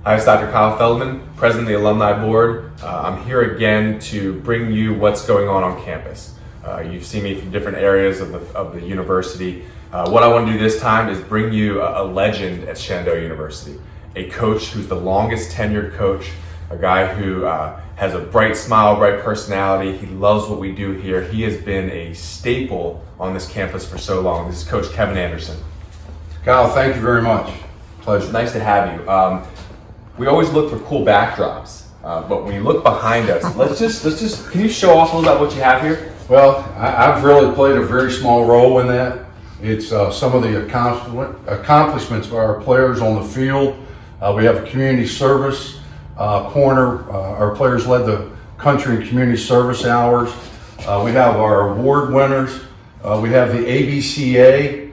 Hi, it's Dr. Kyle Feldman, President of the Alumni Board. I'm here again to bring you what's going on campus. You've seen me from different areas of the university. What I want to do this time is bring you a legend at Shenandoah University, a coach who's the longest tenured coach, a guy who has a bright smile, bright personality. He loves what we do here. He has been a staple on this campus for so long. This is Coach Kevin Anderson. Kyle, thank you very much. Pleasure. Nice to have you. We always look for cool backdrops, but when you look behind us, let's just, can you show off a little bit what you have here? Well, I've really played a very small role in that. It's some of the accomplishments of our players on the field. We have a community service corner. Our players led the country in community service hours. We have our award winners. We have the ABCA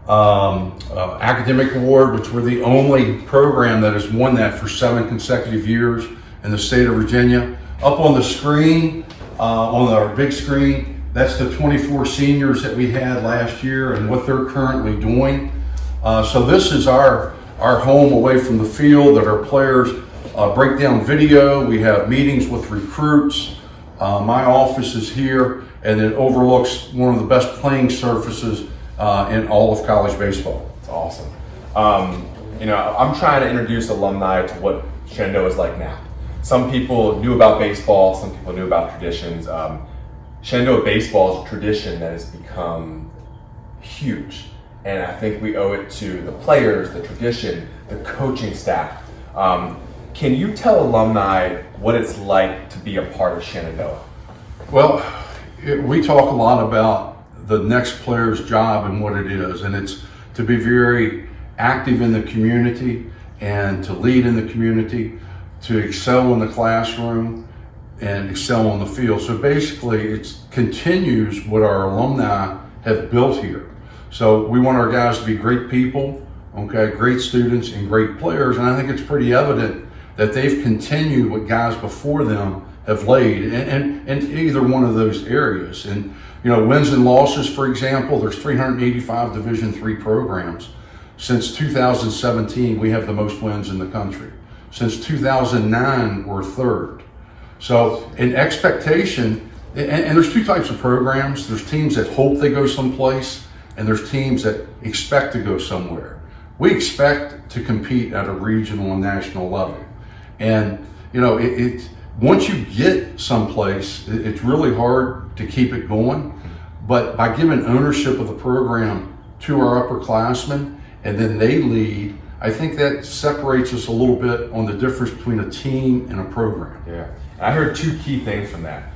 Academic Award, which we're the only program that has won that for 7 consecutive years in the state of Virginia. Up on the screen, on our big screen, that's the 24 seniors that we had last year and what they're currently doing. So this is our home away from the field that our players break down video. We have meetings with recruits. My office is here, and it overlooks one of the best playing surfaces in all of college baseball. It's awesome. I'm trying to introduce alumni to what Shenandoah is like now. Some people knew about baseball, some people knew about traditions. Shenandoah baseball is a tradition that has become huge, and I think we owe it to the players, the tradition, the coaching staff. Can you tell alumni what it's like to be a part of Shenandoah? Well, we talk a lot about the next player's job and what it is, and it's to be very active in the community and to lead in the community, to excel in the classroom and excel on the field. So basically it continues what our alumni have built here. So we want our guys to be great people, okay, great students and great players, and I think it's pretty evident that they've continued what guys before them have laid in either one of those areas. And wins and losses, for example, there's 385 Division III programs. Since 2017, we have the most wins in the country. Since 2009, we're third. So in expectation, and there's 2 types of programs. There's teams that hope they go someplace, and there's teams that expect to go somewhere. We expect to compete at a regional and national level. And once you get someplace, it's really hard to keep it going. But by giving ownership of the program to our upperclassmen and then they lead, I think that separates us a little bit on the difference between a team and a program. Yeah, I heard 2 key things from that.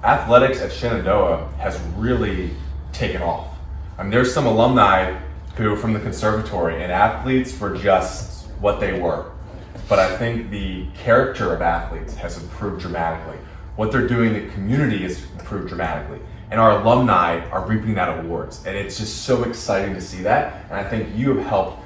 Athletics at Shenandoah has really taken off. I mean, there's some alumni who from the conservatory, and athletes were just what they were. But I think the character of athletes has improved dramatically. What they're doing in the community has improved dramatically. And our alumni are reaping that awards. And it's just so exciting to see that. And I think you have helped,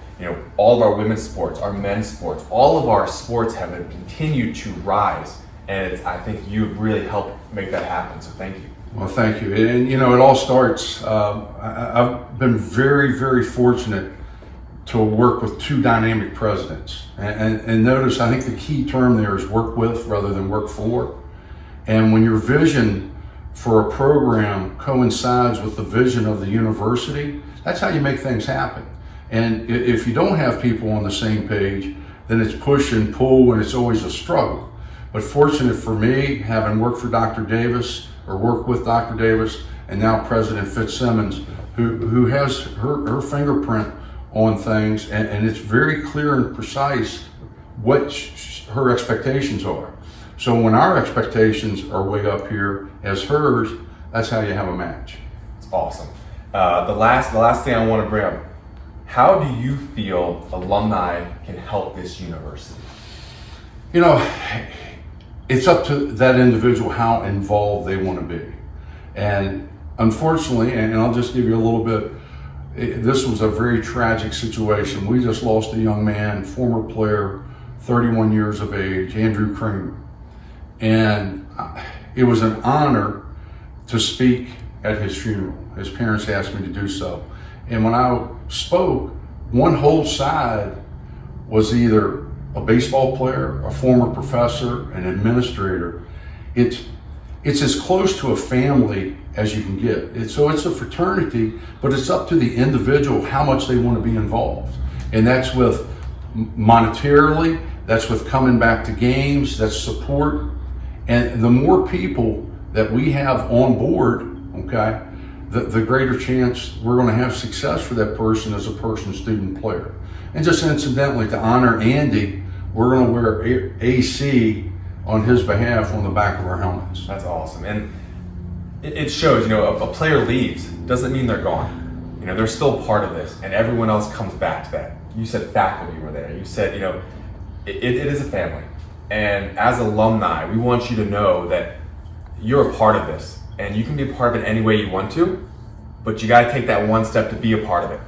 all of our women's sports, our men's sports, all of our sports have continued to rise. And I think you've really helped make that happen. So thank you. Well, thank you. And it all starts, I've been very, very fortunate to work with 2 dynamic presidents. And notice, I think the key term there is work with rather than work for. And when your vision for a program coincides with the vision of the university, that's how you make things happen. And if you don't have people on the same page, then it's push and pull and it's always a struggle. But fortunate for me, having worked for Dr. Davis or worked with Dr. Davis and now President Fitzsimmons, who has her fingerprint on things, and it's very clear and precise what her expectations are. So when our expectations are way up here as hers, that's how you have a match. It's awesome. The last thing I want to bring up, how do you feel alumni can help this university? It's up to that individual how involved they want to be. And unfortunately, and I'll just give you a little bit, this was a very tragic situation. We just lost a young man, former player, 31 years of age, Andrew Kramer. And it was an honor to speak at his funeral. His parents asked me to do so. And when I spoke, one whole side was either a baseball player, a former professor, an administrator, it's as close to a family as you can get. So it's a fraternity, but it's up to the individual how much they want to be involved. And that's with monetarily, that's with coming back to games, that's support. And the more people that we have on board, okay, the greater chance we're going to have success for that person as a person, student, player. And just incidentally, to honor Andy, we're going to wear AC on his behalf on the back of our helmets. That's awesome. And it shows, a player leaves doesn't mean they're gone. They're still part of this, and everyone else comes back to that. You said faculty were there. You said, it is a family. And as alumni, we want you to know that you're a part of this, and you can be a part of it any way you want to, but you got to take that one step to be a part of it.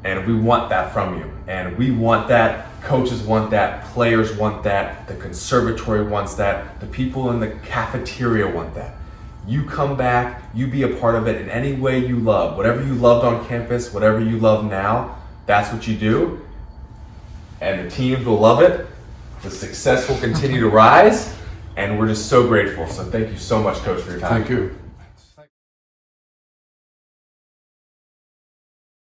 And we want that from you. And we want that. Coaches want that. Players want that. The conservatory wants that. The people in the cafeteria want that. You come back, you be a part of it in any way you love. Whatever you loved on campus, whatever you love now, that's what you do. And the teams will love it. The success will continue to rise. And we're just so grateful. So thank you so much, Coach, for your time. Thank you.